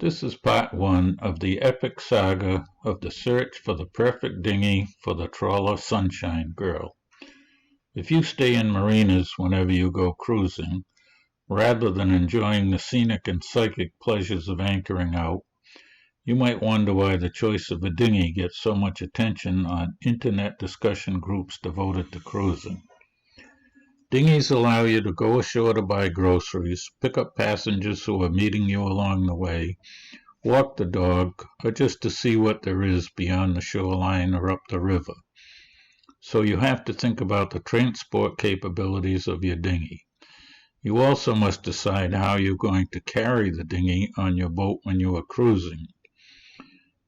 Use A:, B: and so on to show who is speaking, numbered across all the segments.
A: This is part one of the epic saga of the search for the perfect dinghy for the trawler Sunshine Girl. If you stay in marinas whenever you go cruising, rather than enjoying the scenic and psychic pleasures of anchoring out, you might wonder why the choice of a dinghy gets so much attention on internet discussion groups devoted to cruising. Dinghies allow you to go ashore to buy groceries, pick up passengers who are meeting you along the way, walk the dog, or just to see what there is beyond the shoreline or up the river. So you have to think about the transport capabilities of your dinghy. You also must decide how you're going to carry the dinghy on your boat when you are cruising.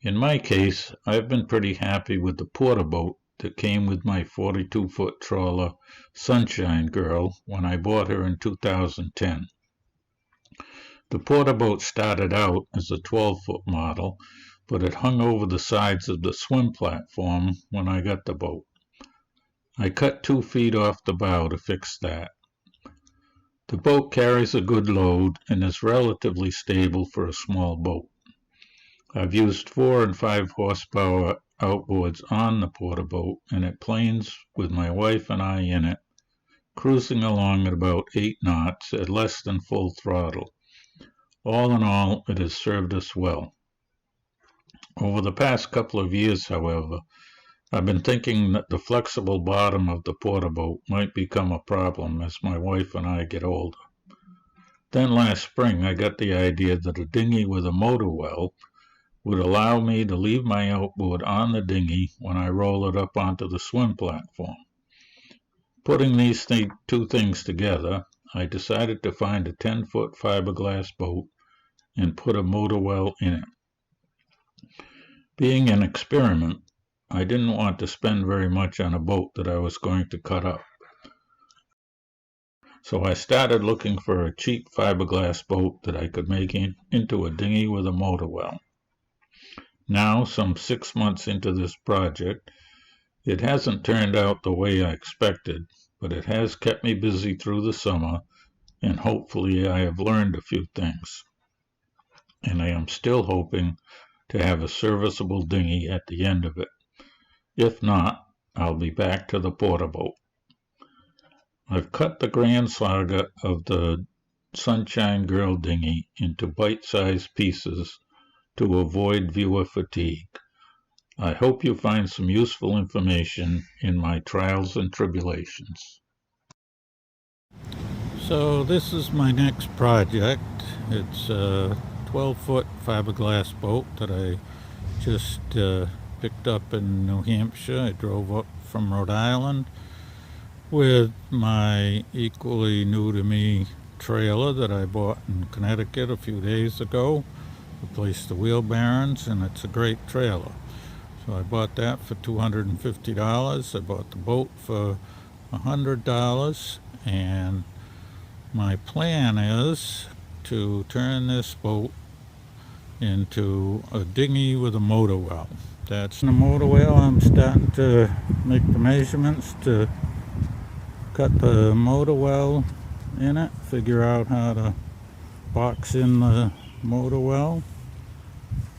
A: In my case, I've been pretty happy with the porta boat that came with my 42-foot trawler Sunshine Girl when I bought her in 2010. The porta boat started out as a 12-foot model, but it hung over the sides of the swim platform when I got the boat. I cut 2 feet off the bow to fix that. The boat carries a good load and is relatively stable for a small boat. I've used 4 and 5 horsepower outboards on the porta boat, and it planes with my wife and I in it, cruising along at about 8 knots at less than full throttle. All in all, it has served us well. Over the past couple of years, however, I've been thinking that the flexible bottom of the porta boat might become a problem as my wife and I get older. Then last spring I got the idea that a dinghy with a motor well would allow me to leave my outboard on the dinghy when I roll it up onto the swim platform. Putting these two things together, I decided to find a 10-foot fiberglass boat and put a motor well in it. Being an experiment, I didn't want to spend very much on a boat that I was going to cut up. So I started looking for a cheap fiberglass boat that I could make into a dinghy with a motor well. Now, some 6 months into this project, it hasn't turned out the way I expected, but it has kept me busy through the summer, and hopefully I have learned a few things. And I am still hoping to have a serviceable dinghy at the end of it. If not, I'll be back to the porta boat. I've cut the grand saga of the Sunshine Girl dinghy into bite-sized pieces to avoid viewer fatigue. I hope you find some useful information in my trials and tribulations. So this is my next project. It's a 12-foot fiberglass boat that I just picked up in New Hampshire. I drove up from Rhode Island with my equally new to me trailer that I bought in Connecticut a few days ago. Replaced the wheel bearings, and it's a great trailer. So I bought that for $250. I bought the boat for $100, and my plan is to turn this boat into a dinghy with a motor well. That's the motor well. I'm starting to make the measurements to cut the motor well in it, figure out how to box in the motor well,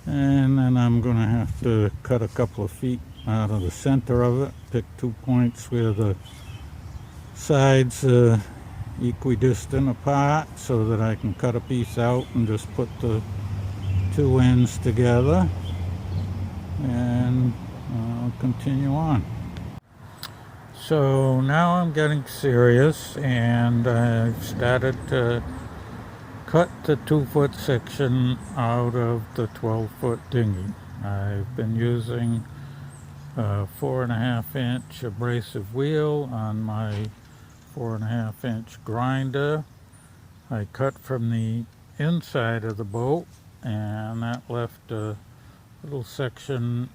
A: and then I'm going to have to cut a couple of feet out of the center of it, pick 2 points where the sides are equidistant apart so that I can cut a piece out and just put the 2 ends together, and I'll continue on. So now I'm getting serious, and I've started to cut the 2-foot section out of the 12-foot dinghy. I've been using a 4.5-inch abrasive wheel on my 4.5-inch grinder. I cut from the inside of the boat, and that left a little section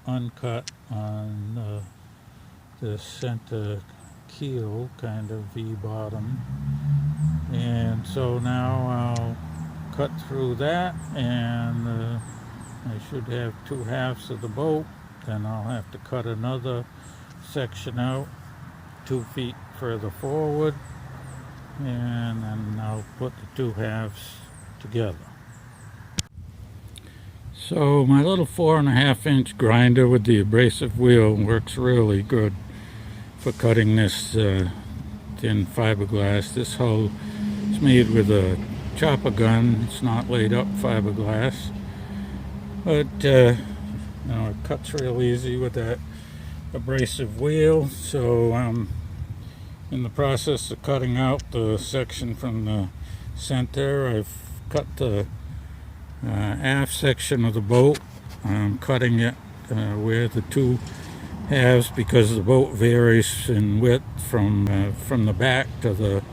A: uncut on the center keel, kind of V-bottom. And so now I'll cut through that, and I should have 2 halves of the boat. Then I'll have to cut another section out 2 feet further forward, and then I'll put the 2 halves together. So my little 4.5-inch grinder with the abrasive wheel works really good for cutting this thin fiberglass. This hull is made with a chopper gun. It's not laid up fiberglass, but it cuts real easy with that abrasive wheel. So I'm in the process of cutting out the section from the center. I've cut the aft section of the boat. I'm cutting it where the two halves, because the boat varies in width from the back to the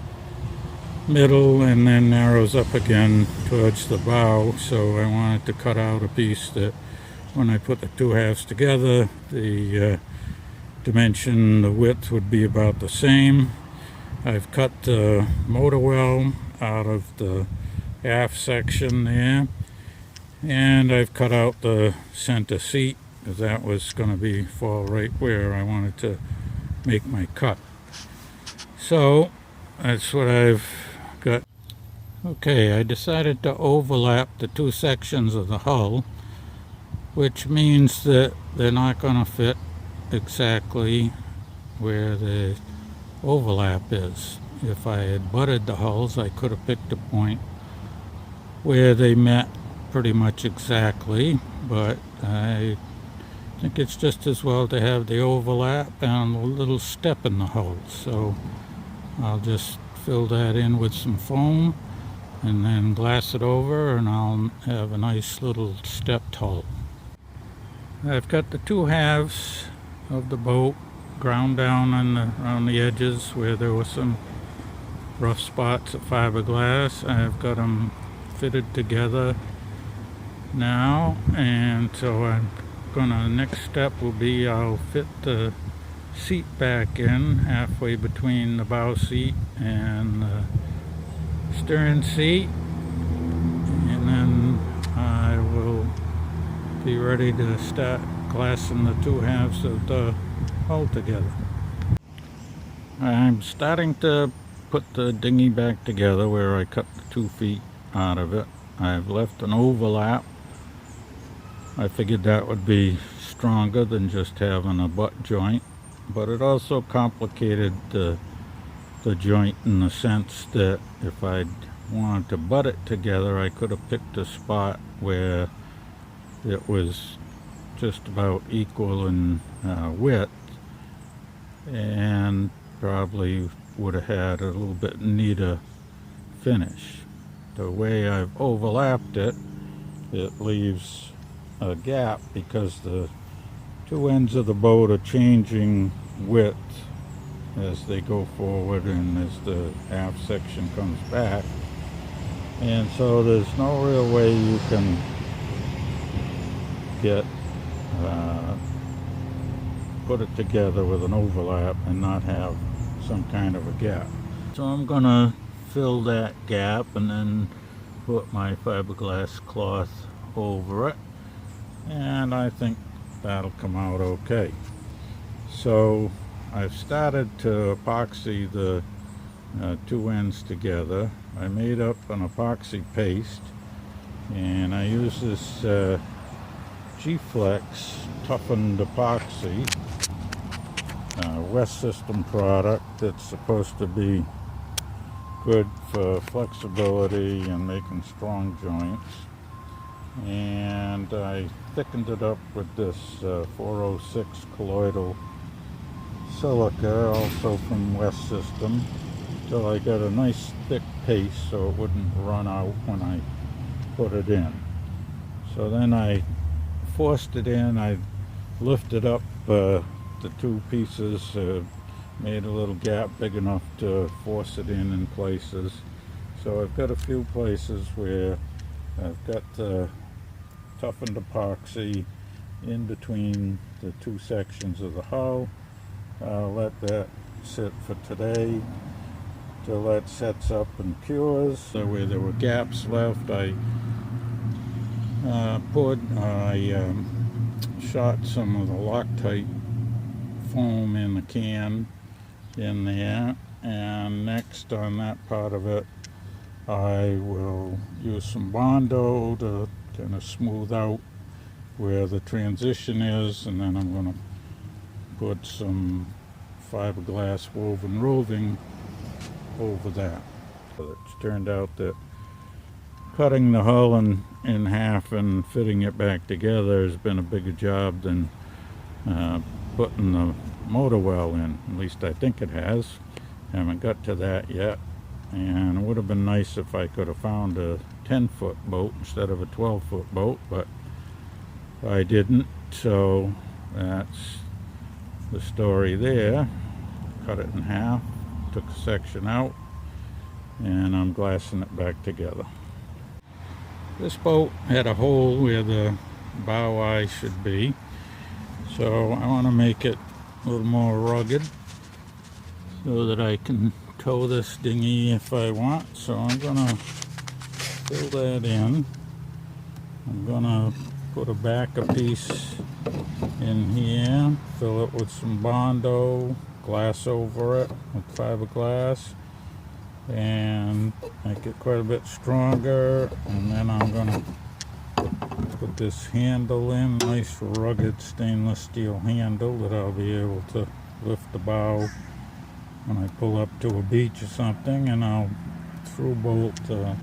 A: middle and then narrows up again towards the bow. So I wanted to cut out a piece that when I put the two halves together, the dimension, the width would be about the same. I've cut the motor well out of the aft section there, and I've cut out the center seat because that was going to fall right where I wanted to make my cut. So that's what I've got. Okay, I decided to overlap the two sections of the hull, which means that they're not going to fit exactly where the overlap is. If I had butted the hulls, I could have picked a point where they met pretty much exactly, but I think it's just as well to have the overlap and a little step in the hull. So I'll just fill that in with some foam and then glass it over, and I'll have a nice little stepped hull. I've got the two halves of the boat ground down around the edges where there were some rough spots of fiberglass. I've got them fitted together now, and so next step will be I'll fit the seat back in halfway between the bow seat and the stern seat, and then I will be ready to start glassing the two halves of the hull together. I'm starting to put the dinghy back together where I cut the 2 feet out of it. I've left an overlap. I figured that would be stronger than just having a butt joint, but it also complicated the joint in the sense that if I'd wanted to butt it together, I could have picked a spot where it was just about equal in width, and probably would have had a little bit neater finish. The way I've overlapped it, it leaves a gap because the two ends of the boat are changing width as they go forward and as the aft section comes back, and so there's no real way you can put it together with an overlap and not have some kind of a gap. So I'm gonna fill that gap and then put my fiberglass cloth over it, and I think that'll come out okay. So I've started to epoxy the two ends together. I made up an epoxy paste, and I use this G-Flex toughened epoxy, West System product that's supposed to be good for flexibility and making strong joints. And I thickened it up with this 406 colloidal silica, also from West System, till I got a nice thick paste so it wouldn't run out when I put it in. So then I forced it in. I lifted up the two pieces, made a little gap big enough to force it in places. So I've got a few places where I've got the toughened epoxy in between the two sections of the hull. I'll let that sit for today till that sets up and cures. So where there were gaps left, I shot some of the Loctite foam in the can in there, and next on that part of it I will use some Bondo to kind of smooth out where the transition is, and then I'm going to put some fiberglass woven roving over that. It's turned out that cutting the hull in half and fitting it back together has been a bigger job than putting the motor well in. At least I think it has. Haven't got to that yet. And it would have been nice if I could have found a 10-foot boat instead of a 12-foot boat, but I didn't. So that's the story there. Cut it in half, took a section out, and I'm glassing it back together. This boat had a hole where the bow eye should be, so I want to make it a little more rugged so that I can tow this dinghy if I want. So I'm gonna fill that in. I'm gonna put a backer piece in here, fill it with some Bondo, glass over it with fiberglass, and make it quite a bit stronger. And then I'm gonna put this handle in, nice rugged stainless steel handle that I'll be able to lift the bow when I pull up to a beach or something, and I'll through bolt the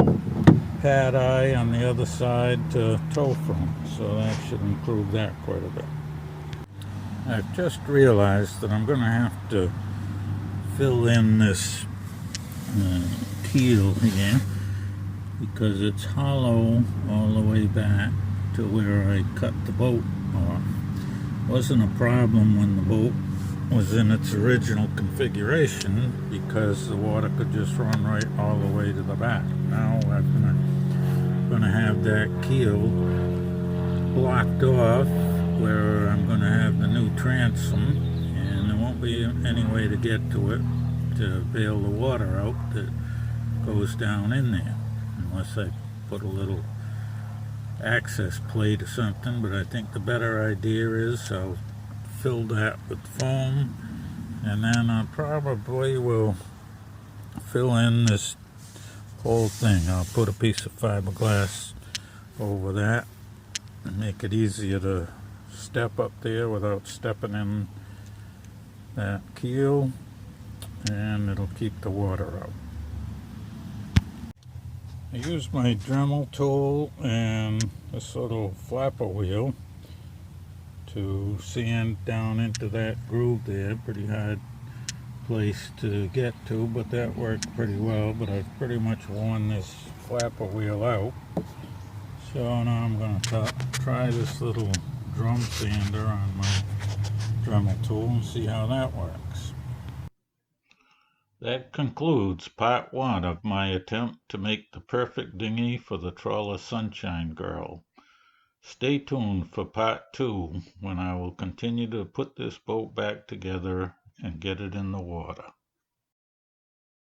A: pad eye on the other side to tow from, so that should improve that quite a bit. I've just realized that I'm going to have to fill in this keel here because it's hollow all the way back to where I cut the boat off. Wasn't a problem when the boat was in its original configuration because the water could just run right all the way to the back. Now I'm gonna have that keel blocked off where I'm gonna have the new transom, and there won't be any way to get to it to bail the water out that goes down in there unless I put a little access plate or something. But I think the better idea is I'll fill that with foam, and then I probably will fill in this whole thing. I'll put a piece of fiberglass over that and make it easier to step up there without stepping in that keel, and it'll keep the water out. I used my Dremel tool and this little flapper wheel to sand down into that groove there. Pretty hard place to get to, but that worked pretty well. But I've pretty much worn this flapper wheel out, so now I'm going to try this little drum sander on my Dremel tool and see how that works. That concludes part 1 of my attempt to make the perfect dinghy for the trawler Sunshine Girl. Stay tuned for part 2 when I will continue to put this boat back together and get it in the water.